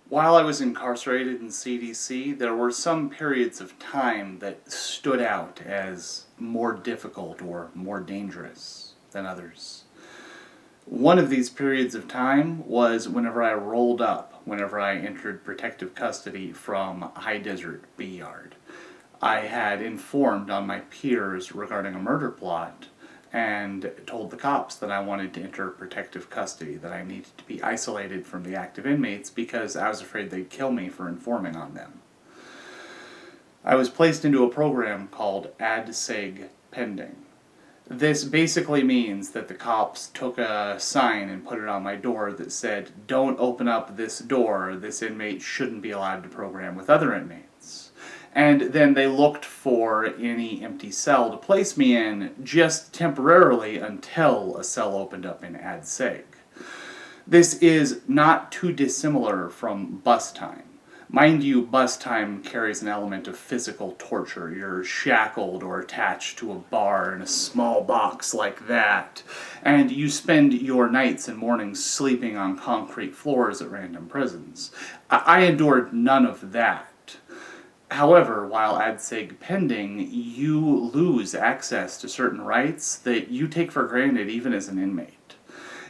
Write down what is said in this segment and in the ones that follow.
While I was incarcerated in CDC, there were some periods of time that stood out as more difficult or more dangerous than others. One of these periods of time was whenever I rolled up, whenever I entered protective custody from High Desert B Yard. I had informed on my peers regarding a murder plot and told the cops that I wanted to enter protective custody, that I needed to be isolated from the active inmates because I was afraid they'd kill me for informing on them. I was placed into a program called Ad-Seg pending. This basically means that the cops took a sign and put it on my door that said, "Don't open up this door, this inmate shouldn't be allowed to program with other inmates." And then they looked for any empty cell to place me in just temporarily until a cell opened up in Ad-Seg. This is not too dissimilar from bus time. Mind you, bus time carries an element of physical torture. You're shackled or attached to a bar in a small box like that, and you spend your nights and mornings sleeping on concrete floors at random prisons. I endured none of that. However, while Ad-Seg pending, you lose access to certain rights that you take for granted even as an inmate.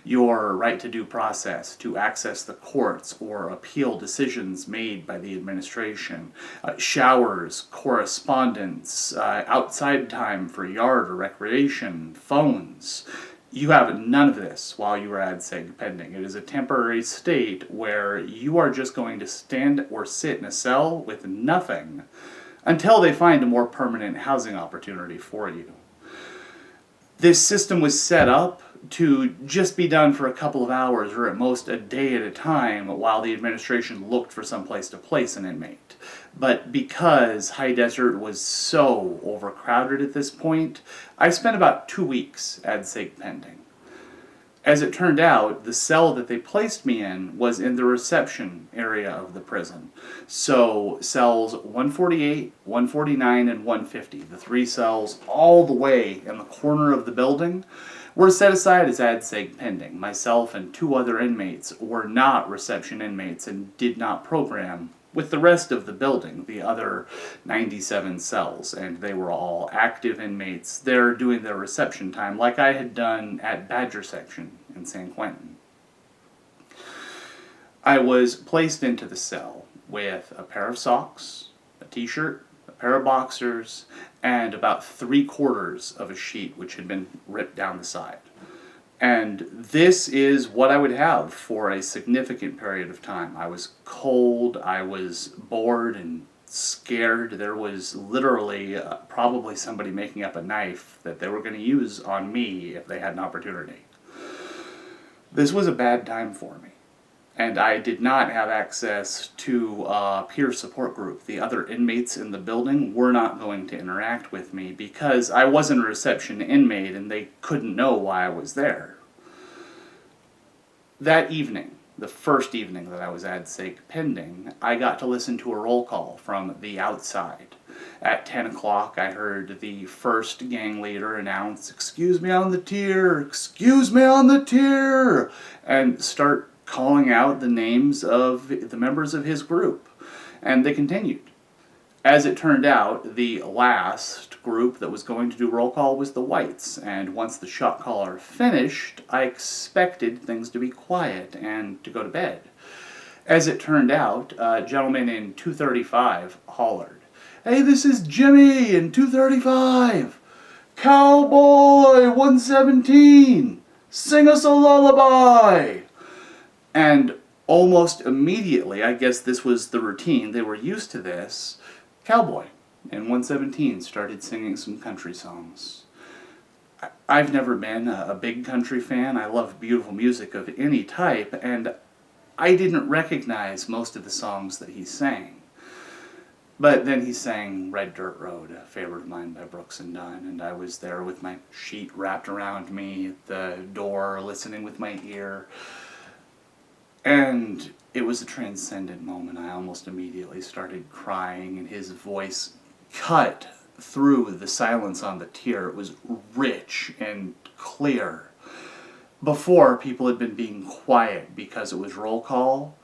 Your right to due process, to access the courts or appeal decisions made by the administration, showers, correspondence, outside time for yard or recreation, phones. You have none of this while you are Ad-Seg pending. It is a temporary state where you are just going to stand or sit in a cell with nothing until they find a more permanent housing opportunity for you. This system was set up to just be done for a couple of hours or at most a day at a time while the administration looked for some place to place an inmate. But because High Desert was so overcrowded at this point, I spent about 2 weeks Ad-Seg pending. As it turned out, the cell that they placed me in was in the reception area of the prison. So cells 148, 149, and 150, the three cells all the way in the corner of the building, were set aside as Ad-Seg pending. Myself and 2 other inmates were not reception inmates and did not program with the rest of the building, the other 97 cells, and they were all active inmates there doing their reception time like I had done at Badger Section in San Quentin. I was placed into the cell with a pair of socks, a t-shirt, a pair of boxers, and about 3/4 of a sheet which had been ripped down the side. And this is what I would have for a significant period of time. I was cold, I was bored and scared. There was literally probably somebody making up a knife that they were going to use on me if they had an opportunity. This was a bad time for me. And I did not have access to a peer support group. The other inmates in the building were not going to interact with me because I wasn't a reception inmate and they couldn't know why I was there. That evening, the first evening that I was Ad-Seg pending, I got to listen to a roll call from the outside. At 10 o'clock, I heard the first gang leader announce, "Excuse me on the tier, excuse me on the tier," and start calling out the names of the members of his group. And they continued. As it turned out, the last group that was going to do roll call was the whites, and once the shot caller finished, I expected things to be quiet and to go to bed. As it turned out, a gentleman in 235 hollered, "Hey, this is Jimmy in 235! Cowboy 117! Sing us a lullaby!" And almost immediately, I guess this was the routine, they were used to this, Cowboy in 117 started singing some country songs. I've never been a big country fan. I love beautiful music of any type, and I didn't recognize most of the songs that he sang. But then he sang Red Dirt Road, a favorite of mine by Brooks and Dunn, and I was there with my sheet wrapped around me at the door, listening with my ear. And it was a transcendent moment. I almost immediately started crying, and his voice cut through the silence on the tier. It was rich and clear. Before, people had been being quiet because it was roll call.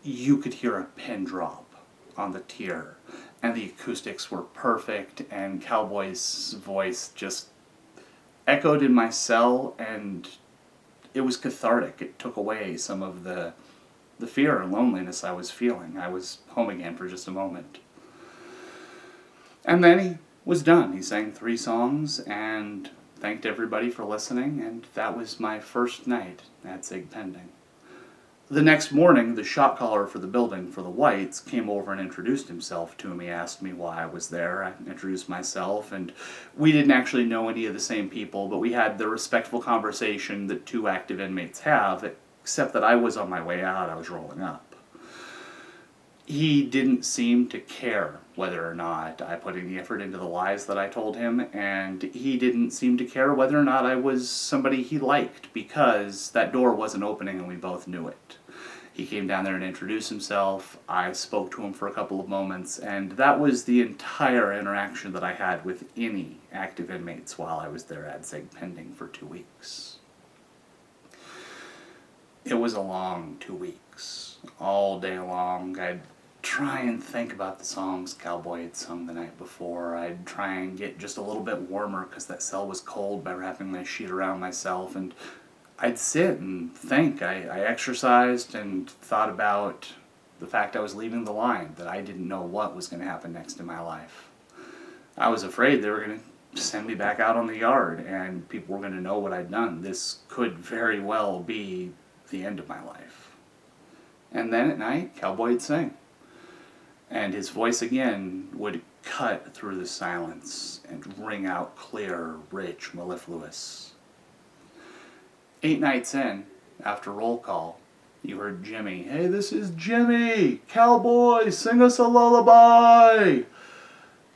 you could hear a pin drop on the tier, and the acoustics were perfect, and Cowboy's voice just echoed in my cell, and it was cathartic. It took away some of the fear and loneliness I was feeling. I was home again for just a moment. And then he was done. He sang 3 songs and thanked everybody for listening, and that was my first night at Ad-Seg Pending. The next morning, the shot caller for the building for the Whites came over and introduced himself to me, asked me why I was there. I introduced myself, and we didn't actually know any of the same people, but we had the respectful conversation that 2 active inmates have, except that I was on my way out, I was rolling up. He didn't seem to care whether or not I put any effort into the lies that I told him, and he didn't seem to care whether or not I was somebody he liked, because that door wasn't opening and we both knew it. He came down there and introduced himself. I spoke to him for a couple of moments, and that was the entire interaction that I had with any active inmates while I was there at Ad-Seg Pending for 2 weeks. It was a long 2 weeks, all day long. I'd try and think about the songs Cowboy had sung the night before. I'd try and get just a little bit warmer because that cell was cold by wrapping my sheet around myself, and I'd sit and think. I exercised and thought about the fact I was leaving the line, that I didn't know what was going to happen next in my life. I was afraid they were going to send me back out on the yard and people were going to know what I'd done. This could very well be the end of my life. And then at night, Cowboy would sing. And his voice again would cut through the silence and ring out clear, rich, mellifluous. 8 nights in, after roll call, you heard Jimmy, "Hey, this is Jimmy! Cowboy, sing us a lullaby!"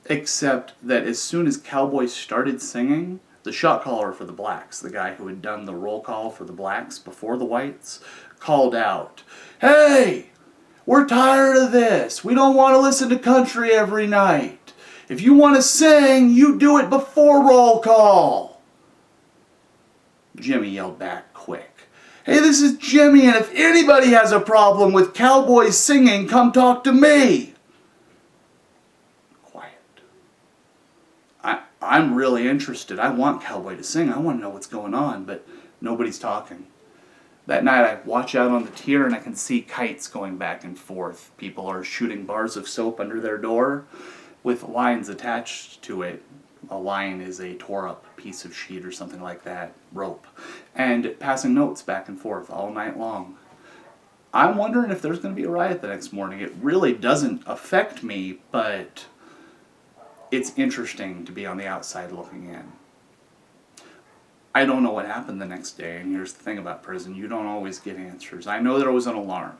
Except that as soon as Cowboy started singing, the shot caller for the Blacks, the guy who had done the roll call for the Blacks before the Whites, called out, "Hey! We're tired of this! We don't want to listen to country every night! If you want to sing, you do it before roll call!" Jimmy yelled back quick, "Hey, this is Jimmy, and if anybody has a problem with Cowboys singing, come talk to me." Quiet. I'm really interested. I want Cowboy to sing. I want to know what's going on, but nobody's talking. That night I watch out on the tier and I can see kites going back and forth. People are shooting bars of soap under their door with lines attached to it. A line is a tore up piece of sheet or something like that, rope, and passing notes back and forth all night long. I'm wondering if there's going to be a riot the next morning. It really doesn't affect me, but it's interesting to be on the outside looking in. I don't know what happened the next day, and here's the thing about prison, you don't always get answers. I know there was an alarm.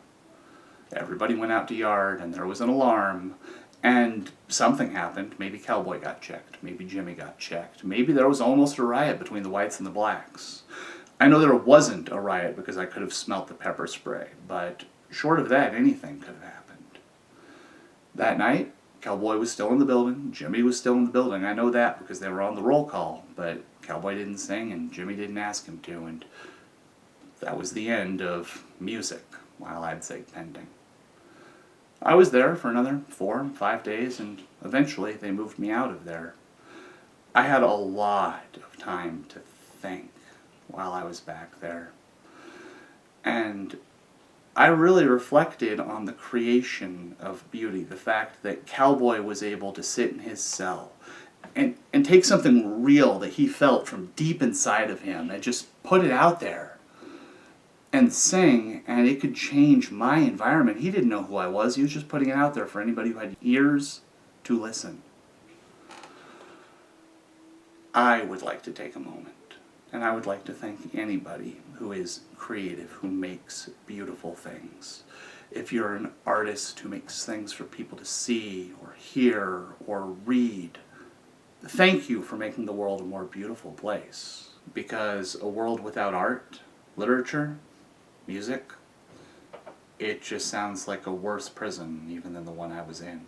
Everybody went out to yard, and there was an alarm, and something happened. Maybe Cowboy got checked. Maybe Jimmy got checked. Maybe there was almost a riot between the Whites and the Blacks. I know there wasn't a riot because I could have smelt the pepper spray, but short of that, anything could have happened. That night, Cowboy was still in the building. Jimmy was still in the building. I know that because they were on the roll call, but Cowboy didn't sing and Jimmy didn't ask him to, and that was the end of music while Ad-Seg Pending. I was there for another 4 or 5 days, and eventually they moved me out of there. I had a lot of time to think while I was back there. And I really reflected on the creation of beauty, the fact that Cowboy was able to sit in his cell and take something real that he felt from deep inside of him and just put it out there and sing, and it could change my environment. He didn't know who I was. He was just putting it out there for anybody who had ears to listen. I would like to take a moment, and I would like to thank anybody who is creative, who makes beautiful things. If you're an artist who makes things for people to see or hear or read, thank you for making the world a more beautiful place. Because a world without art, literature, music, it just sounds like a worse prison even than the one I was in.